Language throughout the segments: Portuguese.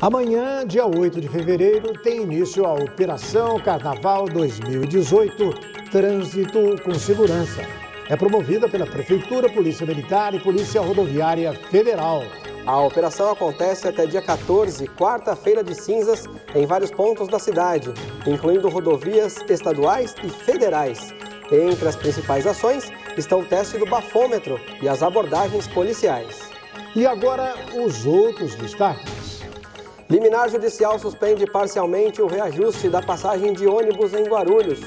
Amanhã, dia 8 de fevereiro, tem início a Operação Carnaval 2018, Trânsito com Segurança. É promovida pela Prefeitura, Polícia Militar e Polícia Rodoviária Federal. A operação acontece até dia 14, quarta-feira de cinzas, em vários pontos da cidade, incluindo rodovias estaduais e federais. Entre as principais ações estão o teste do bafômetro e as abordagens policiais. E agora, os outros destaques. Liminar judicial suspende parcialmente o reajuste da passagem de ônibus em Guarulhos.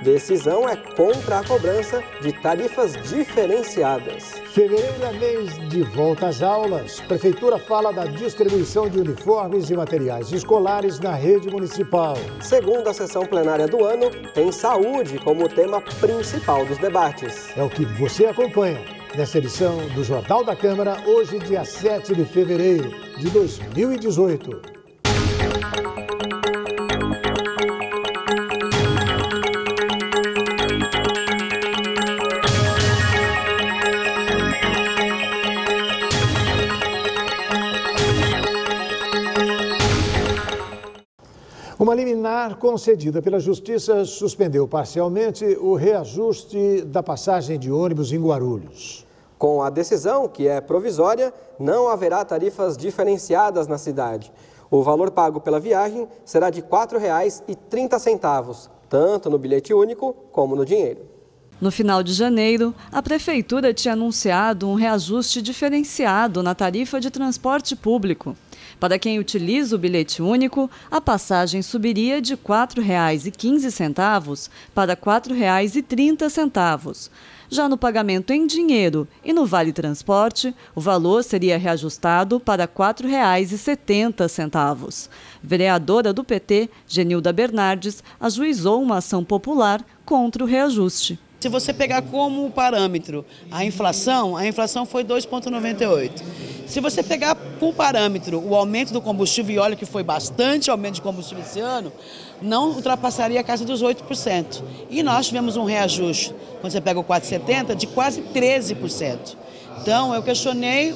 Decisão é contra a cobrança de tarifas diferenciadas. Fevereiro é mês de volta às aulas. Prefeitura fala da distribuição de uniformes e materiais escolares na rede municipal. Segunda sessão plenária do ano tem saúde como tema principal dos debates. É o que você acompanha nessa edição do Jornal da Câmara, hoje, dia 7 de fevereiro de 2018. Uma liminar concedida pela Justiça suspendeu parcialmente o reajuste da passagem de ônibus em Guarulhos. Com a decisão, que é provisória, não haverá tarifas diferenciadas na cidade. O valor pago pela viagem será de R$ 4,30, tanto no bilhete único como no dinheiro. No final de janeiro, a Prefeitura tinha anunciado um reajuste diferenciado na tarifa de transporte público. Para quem utiliza o bilhete único, a passagem subiria de R$ 4,15 para R$ 4,30. Já no pagamento em dinheiro e no Vale Transporte, o valor seria reajustado para R$ 4,70. Vereadora do PT, Genilda Bernardes, ajuizou uma ação popular contra o reajuste. Se você pegar como parâmetro a inflação foi 2,98. Se você pegar como parâmetro o aumento do combustível, e olha que foi bastante aumento de combustível esse ano, não ultrapassaria a casa dos 8%. E nós tivemos um reajuste, quando você pega o 4,70, de quase 13%. Então, eu questionei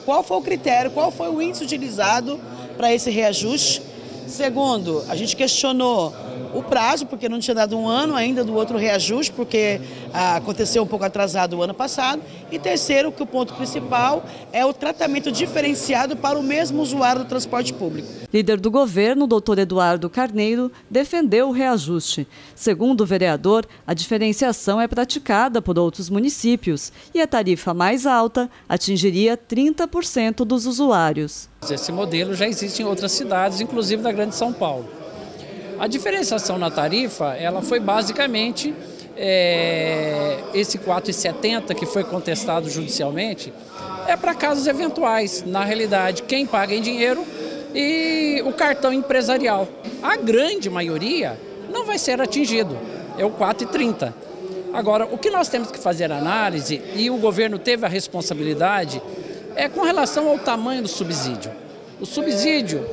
qual foi o critério, qual foi o índice utilizado para esse reajuste. Segundo, a gente questionou o prazo, porque não tinha dado um ano ainda do outro reajuste, porque aconteceu um pouco atrasado o ano passado. E terceiro, que o ponto principal é o tratamento diferenciado para o mesmo usuário do transporte público. Líder do governo, doutor Eduardo Carneiro, defendeu o reajuste. Segundo o vereador, a diferenciação é praticada por outros municípios e a tarifa mais alta atingiria 30% dos usuários. Esse modelo já existe em outras cidades, inclusive da Grande São Paulo. A diferenciação na tarifa, ela foi basicamente esse 4,70 que foi contestado judicialmente, é para casos eventuais. Na realidade, quem paga em dinheiro e o cartão empresarial. A grande maioria não vai ser atingido, é o 4,30. Agora, o que nós temos que fazer análise, e o governo teve a responsabilidade, é com relação ao tamanho do subsídio. O subsídio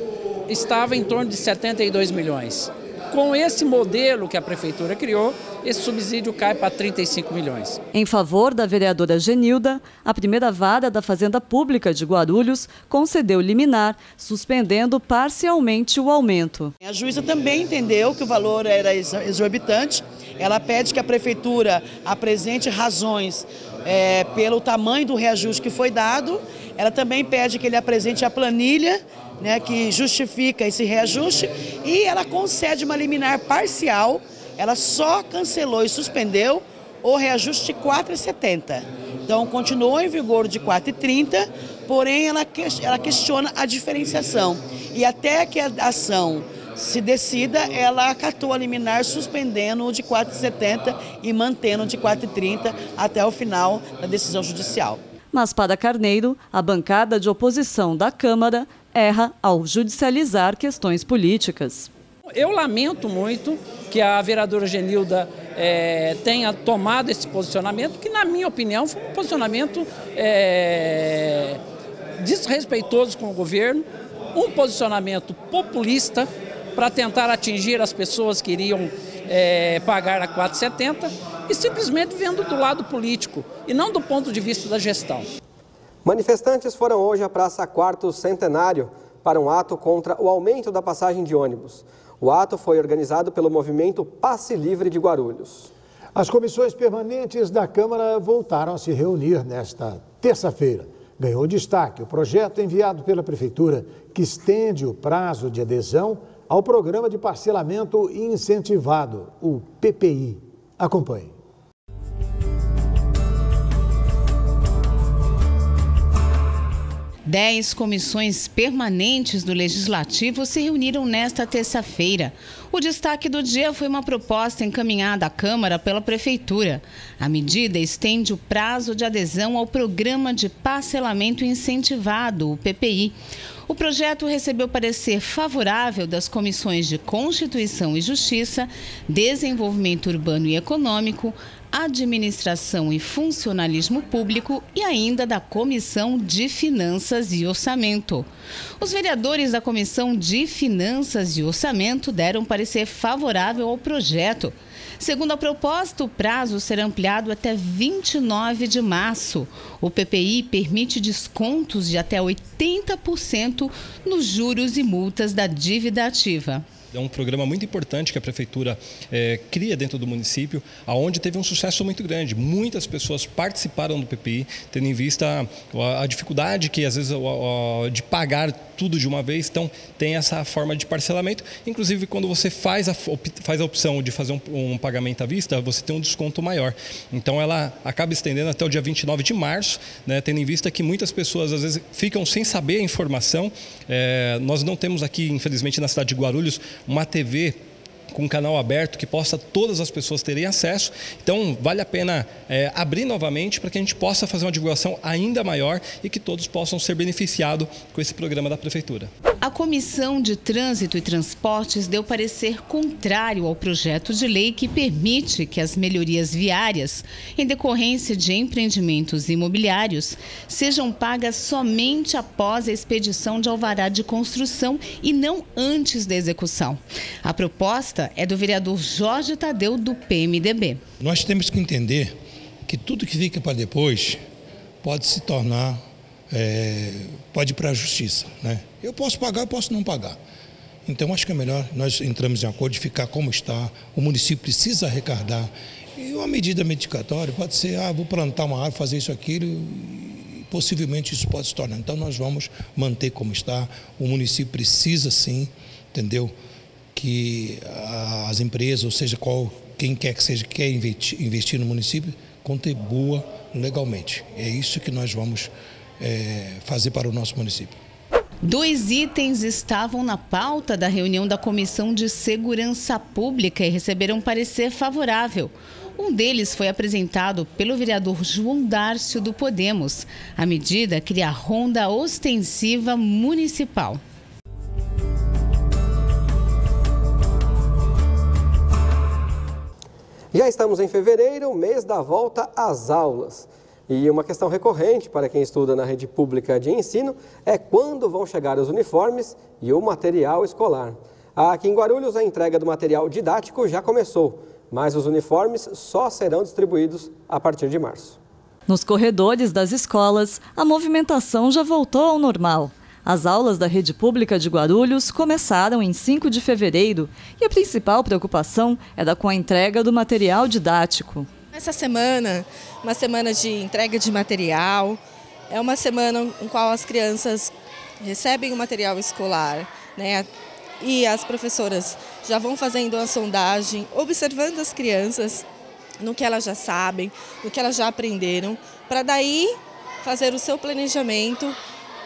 estava em torno de 72 milhões. Com esse modelo que a Prefeitura criou, esse subsídio cai para 35 milhões. Em favor da vereadora Genilda, a primeira vara da Fazenda Pública de Guarulhos concedeu liminar, suspendendo parcialmente o aumento. A juíza também entendeu que o valor era exorbitante. Ela pede que a Prefeitura apresente razões pelo tamanho do reajuste que foi dado. Ela também pede que ele apresente a planilha, que justifica esse reajuste, e ela concede uma liminar parcial. Ela só cancelou e suspendeu o reajuste de 4,70. Então, continuou em vigor de 4,30, porém ela questiona a diferenciação. E até que a ação se decida, ela acatou a liminar, suspendendo o de 4,70 e mantendo o de 4,30 até o final da decisão judicial. Mas para Carneiro, a bancada de oposição da Câmara erra ao judicializar questões políticas. Eu lamento muito que a vereadora Genilda tenha tomado esse posicionamento, que na minha opinião foi um posicionamento desrespeitoso com o governo, um posicionamento populista para tentar atingir as pessoas que iriam pagar a 4,70 e simplesmente vendo do lado político e não do ponto de vista da gestão. Manifestantes foram hoje à Praça 4º Centenário para um ato contra o aumento da passagem de ônibus. O ato foi organizado pelo movimento Passe Livre de Guarulhos. As comissões permanentes da Câmara voltaram a se reunir nesta terça-feira. Ganhou destaque o projeto enviado pela Prefeitura, que estende o prazo de adesão ao Programa de Parcelamento Incentivado, o PPI. Acompanhe. Dez comissões permanentes do Legislativo se reuniram nesta terça-feira. O destaque do dia foi uma proposta encaminhada à Câmara pela Prefeitura. A medida estende o prazo de adesão ao Programa de Parcelamento Incentivado, o PPI. O projeto recebeu parecer favorável das comissões de Constituição e Justiça, Desenvolvimento Urbano e Econômico, Administração e Funcionalismo Público e ainda da Comissão de Finanças e Orçamento. Os vereadores da Comissão de Finanças e Orçamento deram parecer favorável ao projeto. Segundo a proposta, o prazo será ampliado até 29 de março. O PPI permite descontos de até 80% nos juros e multas da dívida ativa. É um programa muito importante que a Prefeitura cria dentro do município, onde teve um sucesso muito grande. Muitas pessoas participaram do PPI, tendo em vista a dificuldade que, às vezes, de pagar tudo de uma vez. Então, tem essa forma de parcelamento. Inclusive, quando você faz a opção de fazer um pagamento à vista, você tem um desconto maior. Então, ela acaba estendendo até o dia 29 de março, né, tendo em vista que muitas pessoas, às vezes, ficam sem saber a informação. Nós não temos aqui, infelizmente, na cidade de Guarulhos, uma TV com um canal aberto que possa todas as pessoas terem acesso. Então, vale a pena abrir novamente para que a gente possa fazer uma divulgação ainda maior e que todos possam ser beneficiados com esse programa da Prefeitura. A Comissão de Trânsito e Transportes deu parecer contrário ao projeto de lei que permite que as melhorias viárias, em decorrência de empreendimentos imobiliários, sejam pagas somente após a expedição de alvará de construção e não antes da execução. A proposta é do vereador Jorge Tadeu, do PMDB. Nós temos que entender que tudo que fica para depois pode se tornar, pode ir para a justiça, né? Eu posso pagar, eu posso não pagar. Então, acho que é melhor nós entramos em acordo de ficar como está. O município precisa arrecadar. E uma medida medicatória pode ser, vou plantar uma árvore, fazer isso, aquilo, e possivelmente isso pode se tornar. Então, nós vamos manter como está. O município precisa, sim, entendeu? Que as empresas, ou seja, quem quer que seja, quer investir no município, contribua legalmente. É isso que nós vamos fazer para o nosso município. 2 itens estavam na pauta da reunião da Comissão de Segurança Pública e receberam parecer favorável. Um deles foi apresentado pelo vereador João Dárcio, do Podemos. A medida cria a ronda ostensiva municipal. Já estamos em fevereiro, mês da volta às aulas. E uma questão recorrente para quem estuda na rede pública de ensino é quando vão chegar os uniformes e o material escolar. Aqui em Guarulhos, a entrega do material didático já começou, mas os uniformes só serão distribuídos a partir de março. Nos corredores das escolas, a movimentação já voltou ao normal. As aulas da rede pública de Guarulhos começaram em 5 de fevereiro e a principal preocupação era com a entrega do material didático. Essa semana, uma semana de entrega de material, é uma semana em qual as crianças recebem o material escolar, né? E as professoras já vão fazendo a sondagem, observando as crianças no que elas já sabem, no que elas já aprenderam, para daí fazer o seu planejamento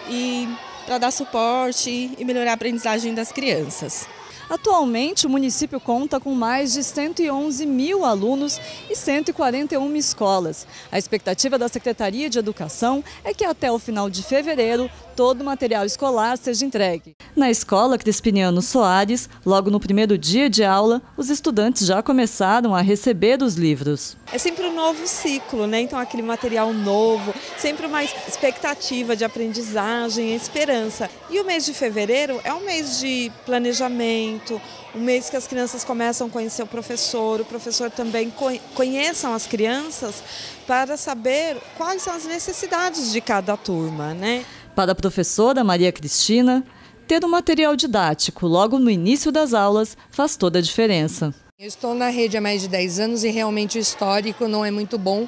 e para dar suporte e melhorar a aprendizagem das crianças. Atualmente, o município conta com mais de 111 mil alunos e 141 escolas. A expectativa da Secretaria de Educação é que até o final de fevereiro todo o material escolar seja entregue. Na escola Crispiniano Soares, logo no primeiro dia de aula, os estudantes já começaram a receber os livros. É sempre um novo ciclo, né? Então aquele material novo, sempre uma expectativa de aprendizagem, esperança. E o mês de fevereiro é um mês de planejamento, um mês que as crianças começam a conhecer o professor também conheçam as crianças para saber quais são as necessidades de cada turma, né? Para a professora Maria Cristina, ter um material didático logo no início das aulas faz toda a diferença. Eu estou na rede há mais de 10 anos e realmente o histórico não é muito bom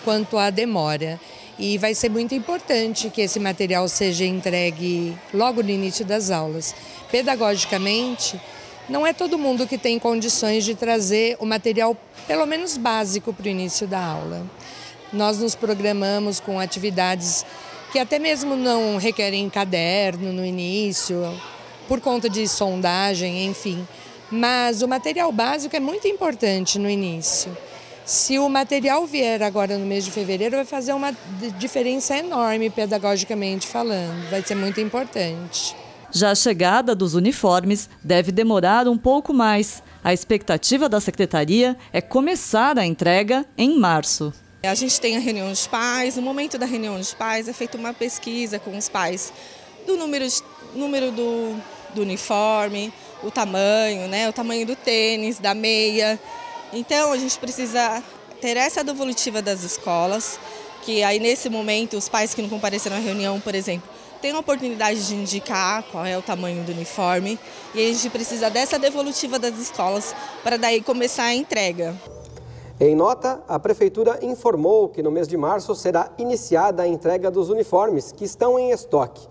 quanto à demora. E vai ser muito importante que esse material seja entregue logo no início das aulas. Pedagogicamente, não é todo mundo que tem condições de trazer o material, pelo menos básico, para o início da aula. Nós nos programamos com atividades que até mesmo não requerem caderno no início, por conta de sondagem, enfim. Mas o material básico é muito importante no início. Se o material vier agora no mês de fevereiro, vai fazer uma diferença enorme pedagogicamente falando, vai ser muito importante. Já a chegada dos uniformes deve demorar um pouco mais. A expectativa da Secretaria é começar a entrega em março. A gente tem a reunião dos pais, no momento da reunião dos pais é feita uma pesquisa com os pais do número do uniforme, o tamanho, né, o tamanho do tênis, da meia. Então a gente precisa ter essa devolutiva das escolas, que aí nesse momento os pais que não compareceram à reunião, por exemplo, têm a oportunidade de indicar qual é o tamanho do uniforme e a gente precisa dessa devolutiva das escolas para daí começar a entrega. Em nota, a Prefeitura informou que no mês de março será iniciada a entrega dos uniformes que estão em estoque.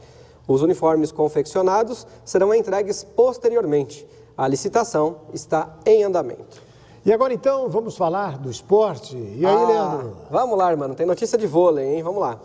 Os uniformes confeccionados serão entregues posteriormente. A licitação está em andamento. E agora então vamos falar do esporte. E aí, Leandro? Vamos lá, irmão. Tem notícia de vôlei, hein? Vamos lá.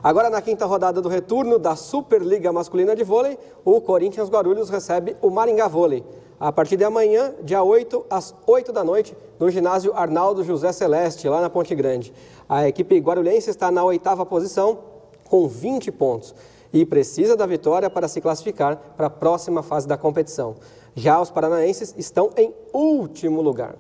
Agora, na quinta rodada do retorno da Superliga Masculina de Vôlei, o Corinthians Guarulhos recebe o Maringá Vôlei. A partir de amanhã, dia 8, às 8 da noite, no ginásio Arnaldo José Celeste, lá na Ponte Grande. A equipe guarulhense está na 8ª posição, com 20 pontos, e precisa da vitória para se classificar para a próxima fase da competição. Já os paranaenses estão em último lugar.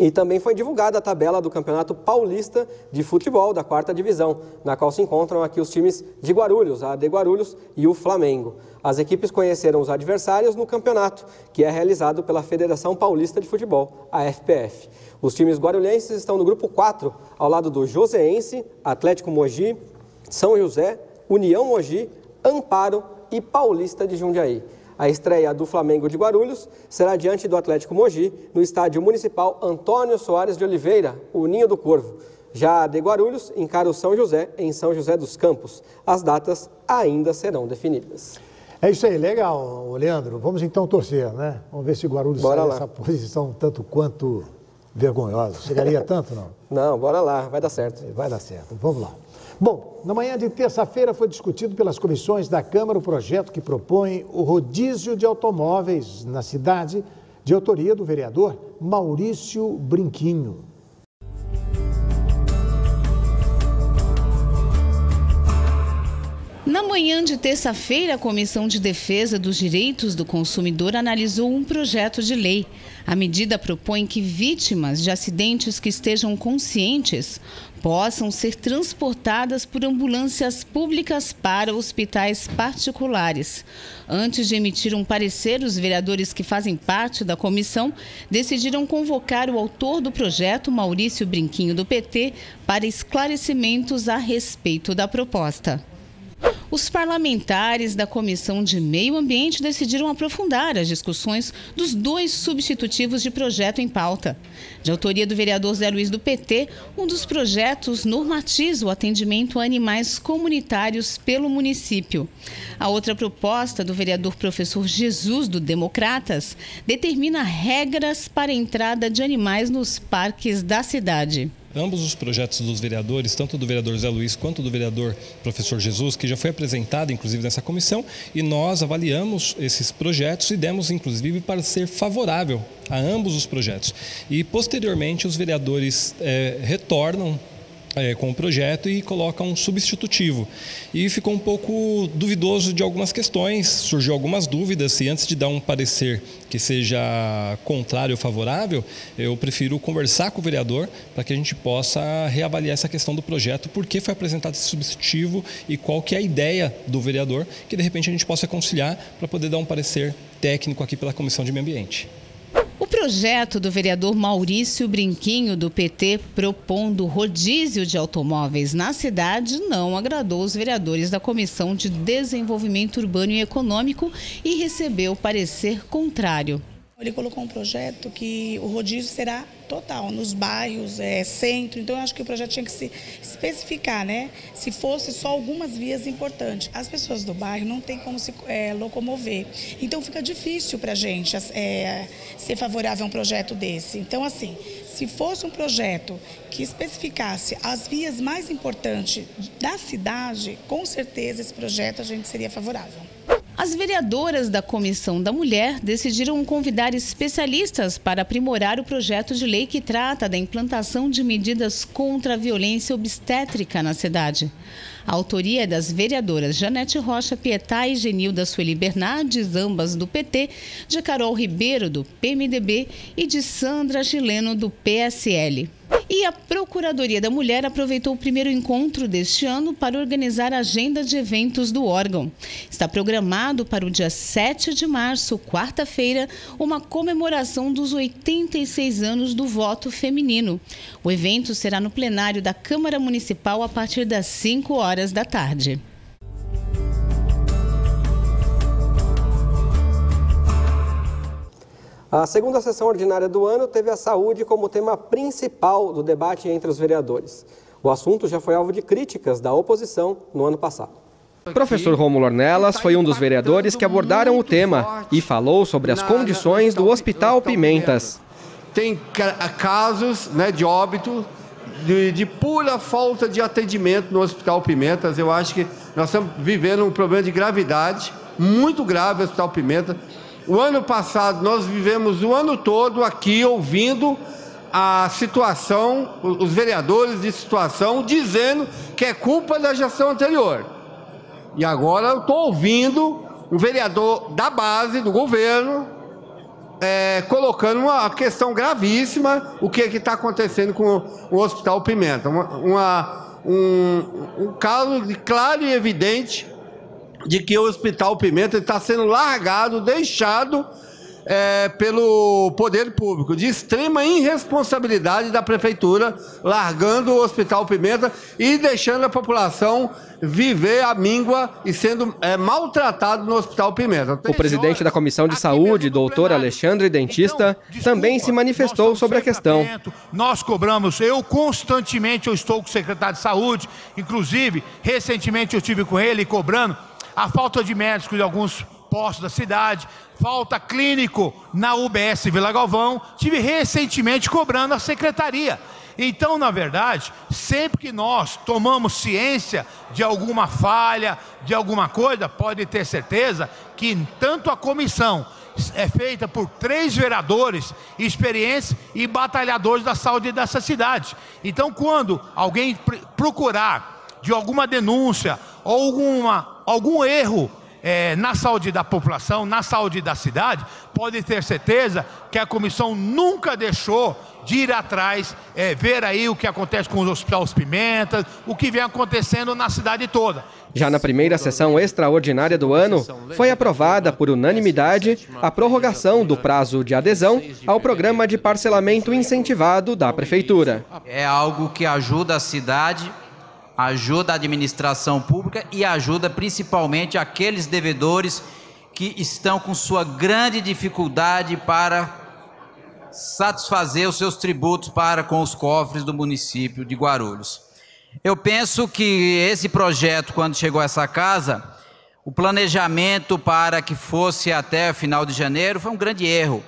E também foi divulgada a tabela do Campeonato Paulista de Futebol da 4ª Divisão, na qual se encontram aqui os times de Guarulhos, a AD Guarulhos e o Flamengo. As equipes conheceram os adversários no campeonato, que é realizado pela Federação Paulista de Futebol, a FPF. Os times guarulhenses estão no grupo 4, ao lado do Joseense, Atlético Mogi, São José, União Mogi, Amparo e Paulista de Jundiaí. A estreia do Flamengo de Guarulhos será diante do Atlético Mogi, no estádio municipal Antônio Soares de Oliveira, o Ninho do Corvo. Já a de Guarulhos encara o São José em São José dos Campos. As datas ainda serão definidas. É isso aí, legal, Leandro. Vamos então torcer, né? Vamos ver se o Guarulhos sai dessa posição tanto quanto vergonhosa. Chegaria tanto, não? Não, bora lá, vai dar certo. Vai dar certo, vamos lá. Bom, na manhã de terça-feira foi discutido pelas comissões da Câmara o projeto que propõe o rodízio de automóveis na cidade, de autoria do vereador Maurício Brinquinho. Na manhã de terça-feira, a Comissão de Defesa dos Direitos do Consumidor analisou um projeto de lei. A medida propõe que vítimas de acidentes que estejam conscientes possam ser transportadas por ambulâncias públicas para hospitais particulares. Antes de emitir um parecer, os vereadores que fazem parte da comissão decidiram convocar o autor do projeto, Maurício Brinquinho, do PT, para esclarecimentos a respeito da proposta. Os parlamentares da Comissão de Meio Ambiente decidiram aprofundar as discussões dos 2 substitutivos de projeto em pauta. De autoria do vereador Zé Luiz do PT, um dos projetos normatiza o atendimento a animais comunitários pelo município. A outra proposta, do vereador professor Jesus do Democratas, determina regras para a entrada de animais nos parques da cidade. Ambos os projetos dos vereadores, tanto do vereador Zé Luiz quanto do vereador professor Jesus, que já foi apresentado inclusive nessa comissão, e nós avaliamos esses projetos e demos inclusive parecer favorável a ambos os projetos. E posteriormente os vereadores retornam com o projeto e colocam um substitutivo. E ficou um pouco duvidoso de algumas questões, surgiu algumas dúvidas se antes de dar um parecer que seja contrário ou favorável, eu prefiro conversar com o vereador para que a gente possa reavaliar essa questão do projeto, por que foi apresentado esse substitutivo e qual que é a ideia do vereador, que de repente a gente possa conciliar para poder dar um parecer técnico aqui pela Comissão de Meio Ambiente. O projeto do vereador Maurício Brinquinho, do PT, propondo rodízio de automóveis na cidade, não agradou os vereadores da Comissão de Desenvolvimento Urbano e Econômico e recebeu parecer contrário. Ele colocou um projeto que o rodízio será total, nos bairros, centro, então eu acho que o projeto tinha que se especificar, né? Se fosse só algumas vias importantes. As pessoas do bairro não têm como se locomover, então fica difícil para a gente ser favorável a um projeto desse. Então, assim, se fosse um projeto que especificasse as vias mais importantes da cidade, com certeza esse projeto a gente seria favorável. As vereadoras da Comissão da Mulher decidiram convidar especialistas para aprimorar o projeto de lei que trata da implantação de medidas contra a violência obstétrica na cidade. A autoria é das vereadoras Janete Rocha Pietá e Genilda Sueli Bernardes, ambas do PT, de Carol Ribeiro, do PMDB, e de Sandra Gileno, do PSL. E a Procuradoria da Mulher aproveitou o primeiro encontro deste ano para organizar a agenda de eventos do órgão. Está programado para o dia 7 de março, quarta-feira, uma comemoração dos 86 anos do voto feminino. O evento será no plenário da Câmara Municipal a partir das 5 horas da tarde. A segunda sessão ordinária do ano teve a saúde como tema principal do debate entre os vereadores. O assunto já foi alvo de críticas da oposição no ano passado. Professor Rômulo Ornelas foi um dos vereadores que abordaram o tema e falou sobre as condições do Hospital Pimentas. Tem casos, né, de óbito, de pura falta de atendimento no Hospital Pimentas. Eu acho que nós estamos vivendo um problema de gravidade, muito grave no Hospital Pimentas. O ano passado nós vivemos o ano todo aqui ouvindo a situação, os vereadores de situação dizendo que é culpa da gestão anterior. E agora eu estou ouvindo um vereador da base do governo colocando uma questão gravíssima, o que está acontecendo com o Hospital Pimenta. Um caso claro e evidente de que o Hospital Pimenta está sendo largado, deixado pelo poder público, de extrema irresponsabilidade da prefeitura, largando o Hospital Pimenta e deixando a população viver a míngua e sendo maltratado no Hospital Pimenta. O presidente da Comissão de Saúde, doutor Alexandre Dentista, também se manifestou sobre a questão. Nós cobramos, eu constantemente estou com o secretário de Saúde, inclusive, recentemente eu estive com ele cobrando a falta de médicos de alguns postos da cidade, falta clínico na UBS Vila Galvão, tive recentemente cobrando a secretaria. Então, na verdade, sempre que nós tomamos ciência de alguma falha, de alguma coisa, pode ter certeza que tanto a comissão é feita por 3 vereadores experientes e batalhadores da saúde dessa cidade. Então, quando alguém procurar de alguma denúncia ou algum erro na saúde da população, na saúde da cidade, pode ter certeza que a comissão nunca deixou de ir atrás, ver aí o que acontece com os Hospitais Pimentas, o que vem acontecendo na cidade toda. Já na primeira sessão extraordinária do ano, foi aprovada por unanimidade a prorrogação do prazo de adesão ao programa de parcelamento incentivado da Prefeitura. É algo que ajuda a cidade, ajuda a administração pública e ajuda principalmente aqueles devedores que estão com sua grande dificuldade para satisfazer os seus tributos para com os cofres do município de Guarulhos. Eu penso que esse projeto, quando chegou a essa casa, o planejamento para que fosse até o final de janeiro foi um grande erro.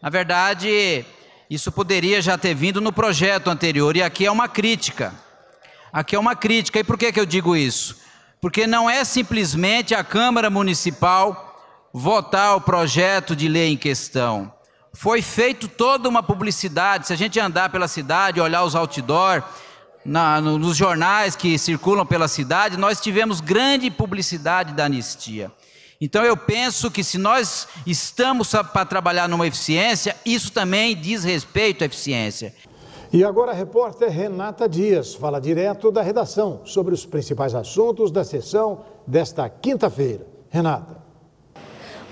Na verdade, isso poderia já ter vindo no projeto anterior, e aqui é uma crítica. Aqui é uma crítica. E por que eu digo isso? Porque não é simplesmente a Câmara Municipal votar o projeto de lei em questão. Foi feito toda uma publicidade. Se a gente andar pela cidade, olhar os outdoor, nos jornais que circulam pela cidade, nós tivemos grande publicidade da anistia. Então eu penso que se nós estamos para trabalhar numa eficiência, isso também diz respeito à eficiência. E agora a repórter Renata Dias fala direto da redação sobre os principais assuntos da sessão desta quinta-feira. Renata.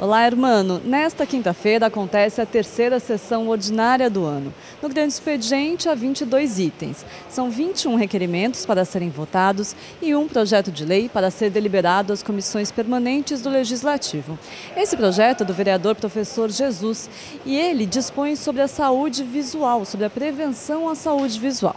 Olá, Hermano. Nesta quinta-feira acontece a terceira sessão ordinária do ano. No grande expediente, há 22 itens. São 21 requerimentos para serem votados e um projeto de lei para ser deliberado às comissões permanentes do Legislativo. Esse projeto é do vereador professor Jesus e ele dispõe sobre a saúde visual, sobre a prevenção à saúde visual.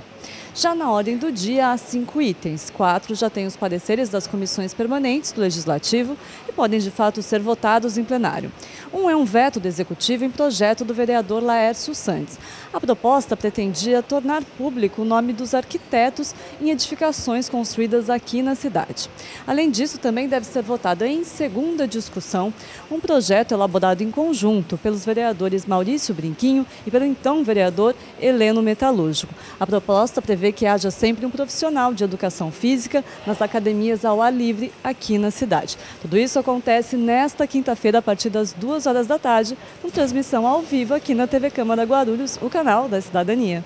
Já na ordem do dia, há 5 itens. 4 já têm os pareceres das comissões permanentes do Legislativo e podem, de fato, ser votados em plenário. Um é um veto do Executivo em projeto do vereador Laércio Santos. A proposta pretendia tornar público o nome dos arquitetos em edificações construídas aqui na cidade. Além disso, também deve ser votado em segunda discussão um projeto elaborado em conjunto pelos vereadores Maurício Brinquinho e pelo então vereador Heleno Metalúrgico. A proposta prevê que haja sempre um profissional de educação física nas academias ao ar livre aqui na cidade. Tudo isso acontece nesta quinta-feira a partir das 2h da tarde, com transmissão ao vivo aqui na TV Câmara Guarulhos, o canal da Cidadania.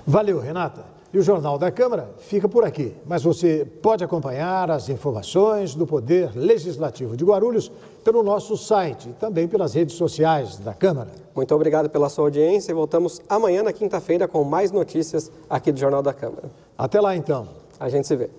Valeu, Renata. E o Jornal da Câmara fica por aqui, mas você pode acompanhar as informações do Poder Legislativo de Guarulhos pelo nosso site e também pelas redes sociais da Câmara. Muito obrigado pela sua audiência e voltamos amanhã na quinta-feira com mais notícias aqui do Jornal da Câmara. Até lá, então. A gente se vê.